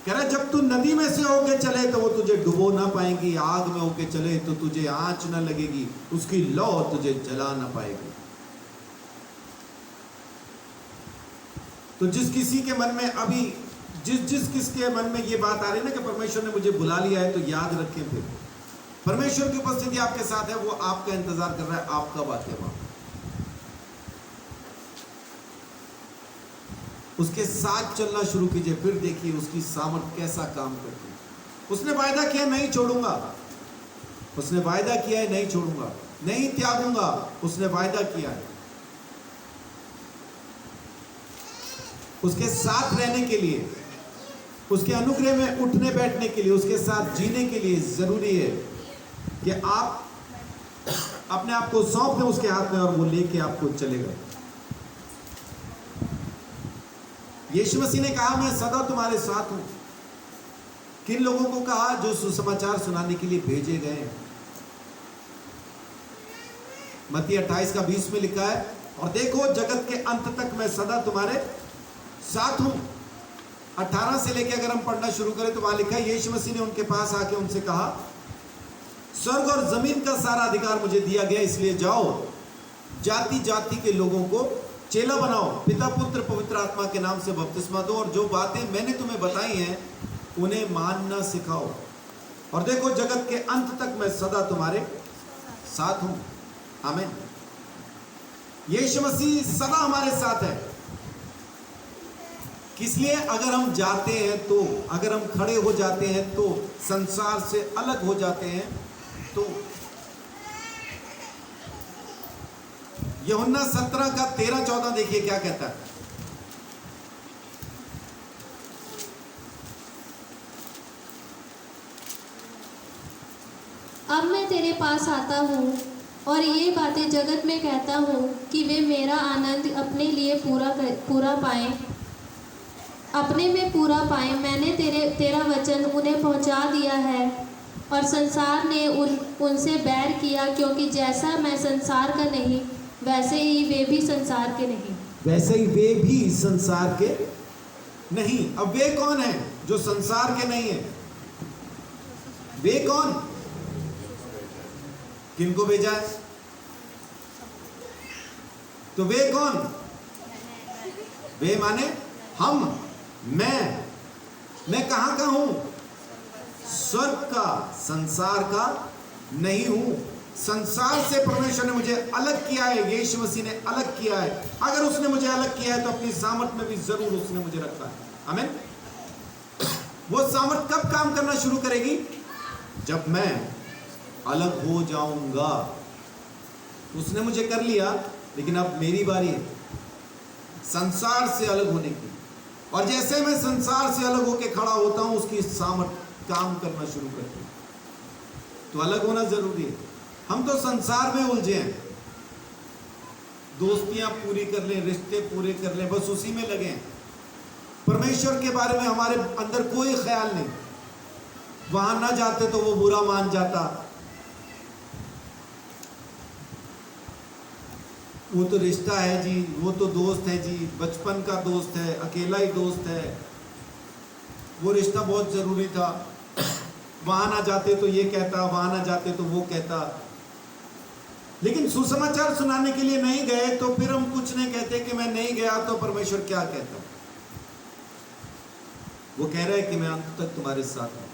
A: कह रहा जब तू नदी में से होके चले तो वो तुझे डुबो ना पाएंगी, आग में होके चले तो तुझे आंच ना लगेगी, उसकी लौ तुझे जला ना पाएगी। तो जिस किसी के मन में अभी जिस किसके मन में ये बात आ रही है ना कि परमेश्वर ने मुझे बुला लिया है, तो याद रखें फिर परमेश्वर की उपस्थिति आपके साथ है, वो आपका इंतजार कर रहा है, आप कब आते वहां। उसके साथ चलना शुरू कीजिए, फिर देखिए उसकी सामर्थ कैसा काम करती है। उसने वायदा किया नहीं छोड़ूंगा, उसने वायदा किया है नहीं छोड़ूंगा, नहीं त्यागूंगा, उसने वायदा किया है। उसके साथ रहने के लिए, उसके अनुग्रह में उठने बैठने के लिए, उसके साथ जीने के लिए जरूरी है कि आप अपने आप को सौंप दें उसके हाथ में, और वो लेके आपको चलेगा। यीशु मसीह ने कहा मैं सदा तुम्हारे साथ हूं। किन लोगों को कहा? जो सुसमाचार सुनाने के लिए भेजे गए हैं। मत्ती 28 का 20 में लिखा है, और देखो जगत के अंत तक मैं सदा तुम्हारे साथ हूं। 18 से लेके अगर हम पढ़ना शुरू करें तो वहां लिखा है, यीशु मसीह ने उनके पास आके उनसे कहा, स्वर्ग और जमीन का सारा अधिकार मुझे दिया गया, इसलिए जाओ जाति जाति के लोगों को चेला बनाओ, पिता पुत्र पवित्र आत्मा के नाम से बपतिस्मा दो, और जो बातें मैंने तुम्हें बताई हैं उन्हें मानना सिखाओ, और देखो जगत के अंत तक मैं सदा तुम्हारे साथ हूं। आमीन। यीशु मसीह सदा हमारे साथ है। इसलिए अगर हम जाते हैं तो, अगर हम खड़े हो जाते हैं तो, संसार से अलग हो जाते हैं तो, यूहन्ना 17 का 13-14 देखिए क्या कहता है।
B: अब मैं तेरे पास आता हूँ और ये बातें जगत में कहता हूँ कि वे मेरा आनंद अपने लिए पूरा पाएं, अपने में पूरा पाएं। मैंने तेरा वचन उन्हें पहुँचा दिया है, और संसार ने उनसे बैर किया, क्योंकि जैसा मैं संसार का नहीं वैसे ही वे भी संसार के नहीं।
A: वैसे ही वे भी संसार के नहीं। अब वे कौन है जो संसार के नहीं है? वे कौन? किनको भेजा है? तो वे कौन? वे माने हम, मैं कहां का हूं? स्वर्ग का, संसार का नहीं हूं। संसार से परमेश्वर ने मुझे अलग किया है, यीशु मसीह ने अलग किया है। अगर उसने मुझे अलग किया है तो अपनी सामर्थ में भी जरूर उसने मुझे रखा है। आमीन। वो सामर्थ कब काम करना शुरू करेगी? जब मैं अलग हो जाऊंगा। उसने मुझे कर लिया, लेकिन अब मेरी बारी है संसार से अलग होने की। और जैसे मैं संसार से अलग होकर खड़ा होता हूं, उसकी सामर्थ काम करना शुरू करती है। तो अलग होना जरूरी है। हम तो संसार में उलझे हैं, दोस्तियां पूरी कर लें, रिश्ते पूरे कर लें, बस उसी में लगे हैं। परमेश्वर के बारे में हमारे अंदर कोई ख्याल नहीं। वहां ना जाते तो वो बुरा मान जाता, वो तो रिश्ता है जी, वो तो दोस्त है जी, बचपन का दोस्त है, अकेला ही दोस्त है, वो रिश्ता बहुत जरूरी था। वहां ना जाते तो ये कहता, वहां ना जाते तो वो कहता। लेकिन सुसमाचार सुनाने के लिए नहीं गए तो फिर हम कुछ नहीं कहते कि मैं नहीं गया तो परमेश्वर क्या कहता। वो कह रहा है कि मैं अंत तक तुम्हारे साथ हूं।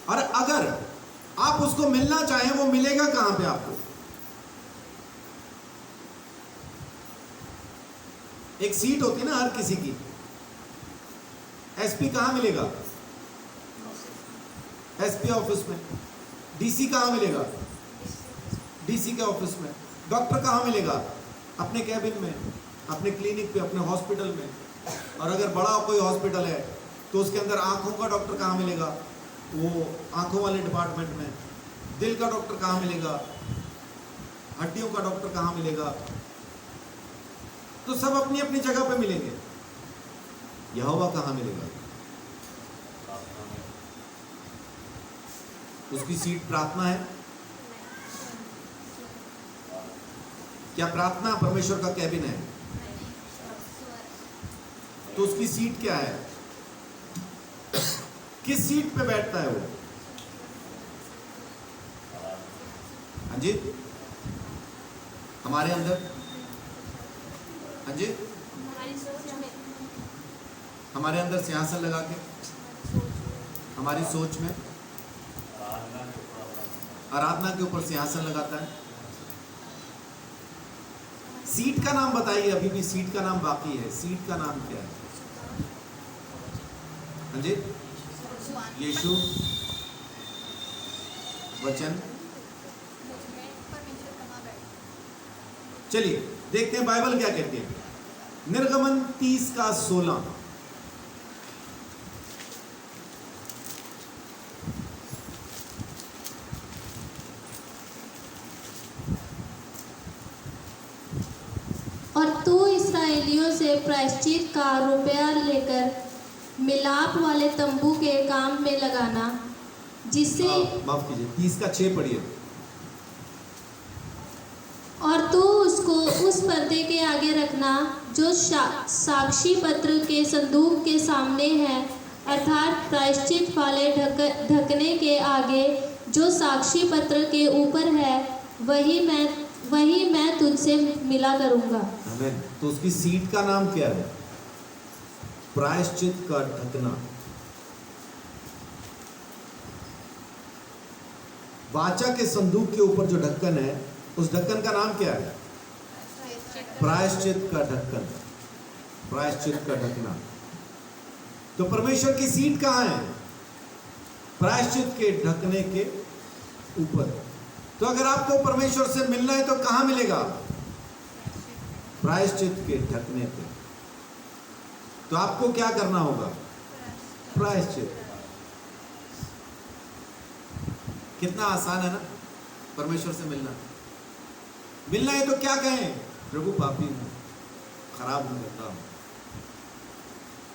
A: और अगर आप उसको मिलना चाहें, वो मिलेगा कहां पे आपको? एक सीट होती है ना हर किसी की। एसपी कहां मिलेगा? एसपी ऑफिस में। डीसी कहां मिलेगा? डीसी के ऑफिस में। डॉक्टर कहां मिलेगा? अपने कैबिन में, अपने क्लिनिक पे, अपने हॉस्पिटल में। और अगर बड़ा कोई हॉस्पिटल है तो उसके अंदर आंखों का डॉक्टर कहां मिलेगा? वो आंखों वाले डिपार्टमेंट में। दिल का डॉक्टर कहां मिलेगा? हड्डियों का डॉक्टर कहां मिलेगा? तो सब अपनी अपनी जगह पे मिलेंगे। यहोवा कहां मिलेगा? उसकी सीट प्रार्थना है। क्या प्रार्थना परमेश्वर का कैबिन है? तो उसकी सीट क्या है? किस सीट पे बैठता है वो? हाँ जी, हमारे अंदर। हाँ जी, हमारे अंदर सिंहासन लगा के, हमारी सोच में, आराधना के ऊपर सिंहासन लगाता है। सीट का नाम बताइए। अभी भी सीट का नाम बाकी है। सीट का नाम क्या है? हाँ जी, यीशु, वचन। चलिए देखते हैं बाइबल क्या कहती है। निर्गमन 30 का 16।
B: और तू इस्राएलियों से प्रायश्चित का रुपया लेकर मिलाप वाले तंबू के काम में लगाना, जिससे
A: माफ कीजिए, 30 का 6 पढ़िए।
B: और तू उसको उस पर्दे के आगे रखना जो साक्षी पत्र के संदूक के सामने है, अर्थात प्रायश्चित वाले ढकने के आगे जो साक्षी पत्र के ऊपर है, वही मैं तुझसे मिला करूंगा।
A: आमीन। तो उसकी सीट का नाम क्या है? प्रायश्चित का ढकना। वाचा के संदूक के ऊपर जो ढक्कन है, उस ढक्कन का नाम क्या है? प्रायश्चित का ढक्कन। प्रायश्चित का ढकना। तो परमेश्वर की सीट कहां है? प्रायश्चित के ढकने के ऊपर। तो अगर आपको परमेश्वर से मिलना है तो कहां मिलेगा? प्रायश्चित के ढकने पे। तो आपको क्या करना होगा? प्रायश्चित। कितना आसान है ना परमेश्वर से मिलना। मिलना है तो क्या कहें? प्रभु पापी हूं, खराब हूं, करता हूं,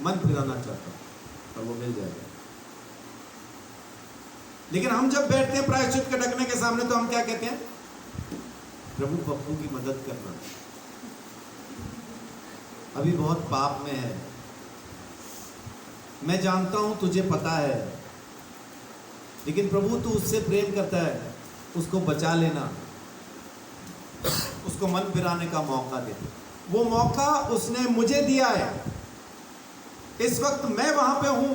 A: मन फिराना चाहता हूं, और वो मिल जाएगा। लेकिन हम जब बैठते हैं प्रायश्चित के ढकने के सामने तो हम क्या कहते हैं? प्रभु पप्पू की मदद करना, अभी बहुत पाप में है, मैं जानता हूं तुझे पता है, लेकिन प्रभु तू उससे प्रेम करता है, उसको बचा लेना, उसको मन फिराने का मौका दे। वो मौका उसने मुझे दिया है। इस वक्त मैं वहां पे हूं,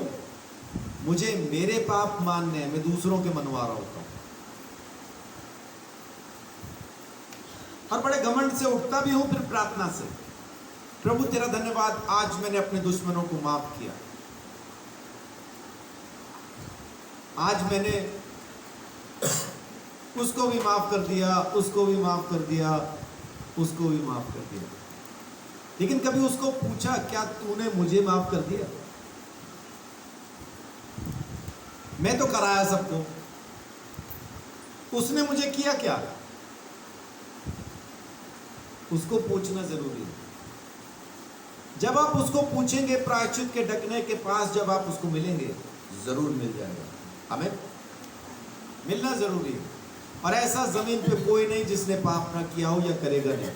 A: मुझे मेरे पाप मानने हैं, मैं दूसरों के मनवा रहा होता हूं और बड़े घमंड से उठता भी हूं फिर प्रार्थना से, प्रभु तेरा धन्यवाद, आज मैंने अपने दुश्मनों को माफ किया, आज मैंने उसको भी माफ कर दिया, उसको भी माफ कर दिया, उसको भी माफ कर दिया। लेकिन कभी उसको पूछा क्या तूने मुझे माफ कर दिया? मैं तो कराया सबको, उसने मुझे किया क्या? उसको पूछना जरूरी है। जब आप उसको पूछेंगे, प्रायश्चित के ढकने के पास जब आप उसको मिलेंगे, जरूर मिल जाएगा। हमें मिलना जरूरी है। और ऐसा जमीन पे कोई नहीं जिसने पाप ना किया हो या करेगा नहीं।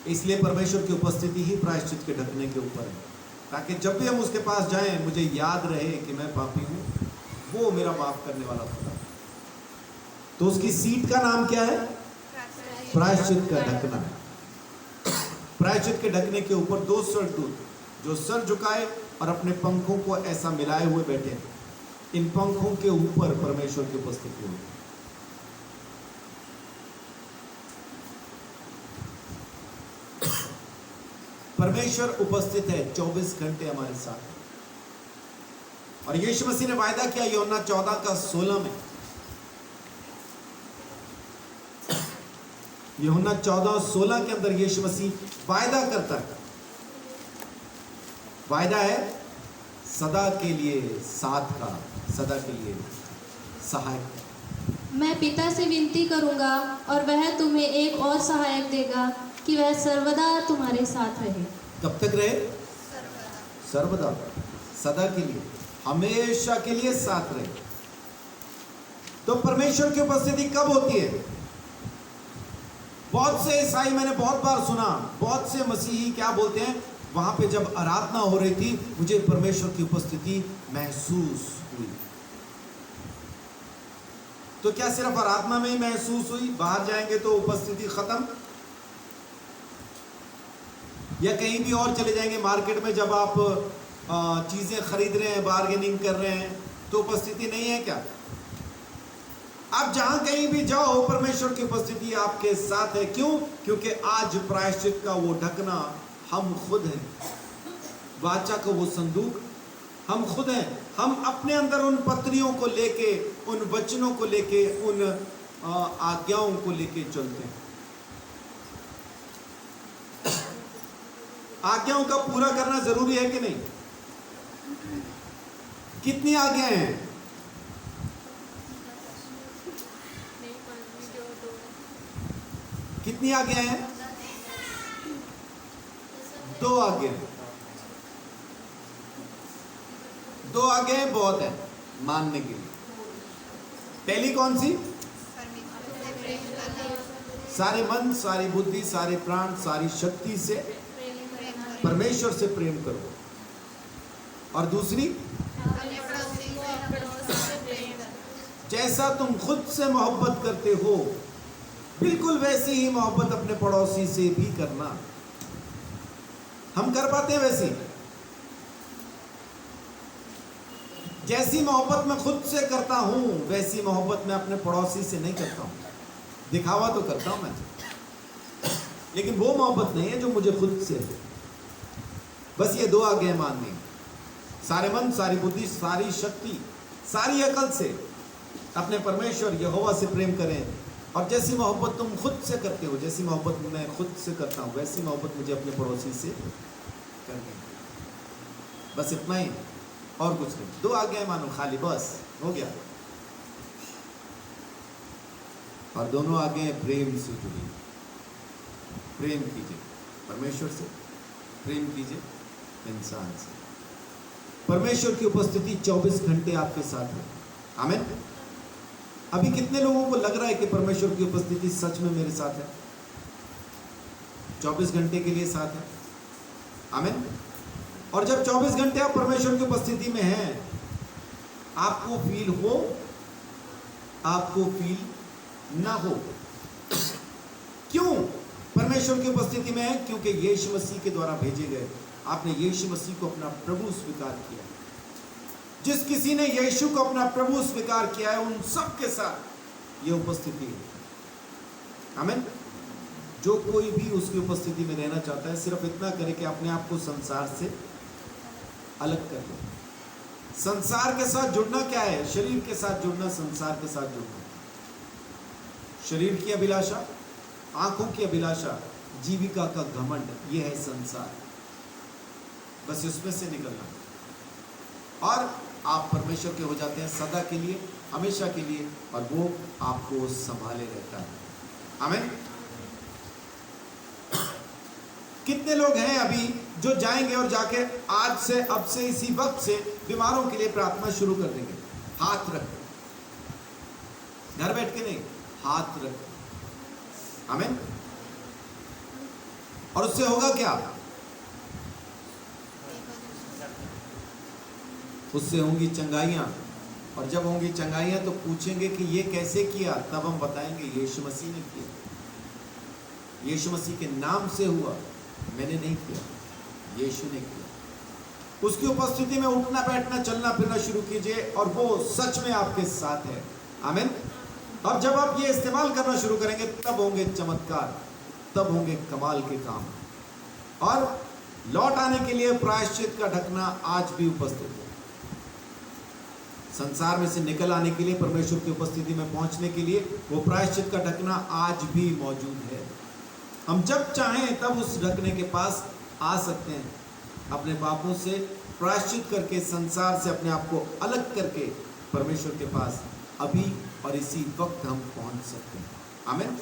A: इसलिए परमेश्वर की उपस्थिति ही प्रायश्चित के ढकने के ऊपर है, ताकि जब भी हम उसके पास जाएं मुझे याद रहे कि मैं पापी हूं, वो मेरा माफ करने वाला खुदा। तो उसकी सीट का नाम क्या है? प्रायश्चित का ढकना। प्रायश्चित के ढकने के ऊपर दो स्वर्गदूत जो सर झुकाए और अपने पंखों को ऐसा मिलाए हुए बैठे, इन पंखों के ऊपर परमेश्वर की उपस्थिति हुई। परमेश्वर उपस्थित है, 24 घंटे हमारे साथ। और यीशु मसीह ने वायदा किया यूहन्ना 14:16 में, यूहन्ना 14:16 के अंदर यीशु मसीह वायदा करता है। वायदा है सदा के लिए साथ का, सदा के लिए सहायक।
B: मैं पिता से विनती करूंगा और वह तुम्हें एक और सहायक देगा कि वह सर्वदा तुम्हारे साथ रहे।
A: कब तक रहे? सर्वदा, सदा के लिए, हमेशा के लिए साथ रहे। तो परमेश्वर की उपस्थिति कब होती है? बहुत से ईसाई, मैंने बहुत बार सुना, बहुत से मसीही क्या बोलते हैं, वहां पे जब आराधना हो रही थी मुझे परमेश्वर की उपस्थिति महसूस हुई। तो क्या सिर्फ आराधना में ही महसूस हुई? बाहर जाएंगे तो उपस्थिति खत्म? या कहीं भी और चले जाएंगे मार्केट में, जब आप चीजें खरीद रहे हैं, बार्गेनिंग कर रहे हैं, तो उपस्थिति नहीं है क्या? आप जहां कहीं भी जाओ परमेश्वर की उपस्थिति आपके साथ है। क्यों? क्योंकि आज प्रायश्चित का वो ढकना हम खुद हैं, वाचा का वो संदूक हम खुद हैं। हम अपने अंदर उन पत्रियों को लेके, उन वचनों को लेके, उन आज्ञाओं को लेके चलते हैं। आज्ञाओं का पूरा करना जरूरी है कि नहीं? कितनी आज्ञाएं हैं? कितनी आज्ञाएं हैं? 2 आज्ञाएं। 2 आज्ञाएं बहुत है मानने के लिए। पहली कौन सी? सारे मन, सारी बुद्धि, सारे प्राण, सारी शक्ति से परमेश्वर से प्रेम करो। और दूसरी, जैसा तुम खुद से मोहब्बत करते हो बिल्कुल वैसी ही मोहब्बत अपने पड़ोसी से भी करना। हम कर पाते हैं वैसी? जैसी मोहब्बत मैं खुद से करता हूं वैसी मोहब्बत मैं अपने पड़ोसी से नहीं करता हूं। दिखावा तो करता हूं मैं, लेकिन वो मोहब्बत नहीं है जो मुझे खुद से है। बस ये 2 आज्ञाएं माननी, सारे मन, सारी बुद्धि, सारी शक्ति, सारी अकल से अपने परमेश्वर यहोवा से प्रेम करें। और जैसी मोहब्बत तुम खुद से करते हो, जैसी मोहब्बत मैं खुद से करता हूं, वैसी मोहब्बत मुझे अपने पड़ोसी से करनी। बस इतना ही, और कुछ नहीं। 2 आज्ञाएं मानो खाली, बस हो गया। और दोनों आज्ञाएं प्रेम से जुड़ी। प्रेम कीजिए परमेश्वर से, प्रेम कीजिए इंसान से। परमेश्वर की उपस्थिति 24 घंटे आपके साथ है। आमीन। अभी कितने लोगों को लग रहा है कि परमेश्वर की उपस्थिति सच में मेरे साथ है? 24 घंटे के लिए साथ है। आमीन। और जब 24 घंटे आप परमेश्वर की उपस्थिति में हैं, आपको फील हो, आपको फील ना हो, क्यों परमेश्वर की उपस्थिति में है? क्योंकि यीशु मसीह के द्वारा भेजे गए आपने यीशु मसीह को अपना प्रभु स्वीकार किया। जिस किसी ने यीशु को अपना प्रभु स्वीकार किया है उन सब के साथ ये उपस्थिति है। आमीन। जो कोई भी उसकी उपस्थिति में रहना चाहता है सिर्फ इतना करे कि अपने आप को संसार से अलग कर ले। संसार के साथ जुड़ना क्या है? शरीर के साथ जुड़ना, संसार के साथ जुड़ना। शरीर की अभिलाषा, आंखों की अभिलाषा, जीविका का घमंड, यह है संसार। बस उसमें से निकलना और आप परमेश्वर के हो जाते हैं सदा के लिए, हमेशा के लिए, और वो आपको संभाले रहता है। आमीन। कितने लोग हैं अभी जो जाएंगे और जाके आज से, अब से, इसी वक्त से बीमारों के लिए प्रार्थना शुरू कर देंगे, हाथ रख के, घर बैठ के नहीं, हाथ रख के। आमीन। और उससे होगा क्या? उससे होंगी चंगाइयां, और जब होंगी चंगाइयां तो पूछेंगे कि ये कैसे किया, तब हम बताएंगे यीशु मसीह ने किया, यीशु मसीह के नाम से हुआ, मैंने नहीं किया, यीशु ने किया। उसकी उपस्थिति में उठना बैठना चलना फिरना शुरू कीजिए और वो सच में आपके साथ है। आमीन। अब जब आप ये इस्तेमाल करना शुरू करेंगे तब होंगे चमत्कार, तब होंगे कमाल के काम। और लौट आने के लिए प्रायश्चित का ढकना आज भी उपस्थित है। संसार में से निकल आने के लिए, परमेश्वर की उपस्थिति में पहुंचने के लिए वो प्रायश्चित का ढकना आज भी मौजूद है। हम जब चाहें तब उस ढकने के पास आ सकते हैं, अपने पापों से प्रायश्चित करके, संसार से अपने आप को अलग करके परमेश्वर के पास अभी और इसी वक्त हम पहुंच सकते हैं। आमीन।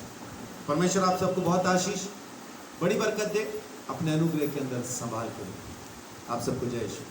A: परमेश्वर आप सबको बहुत आशीष, बड़ी बरकत दे, अपने अनुग्रह के अंदर संभाल करें। आप सबको जय श्री।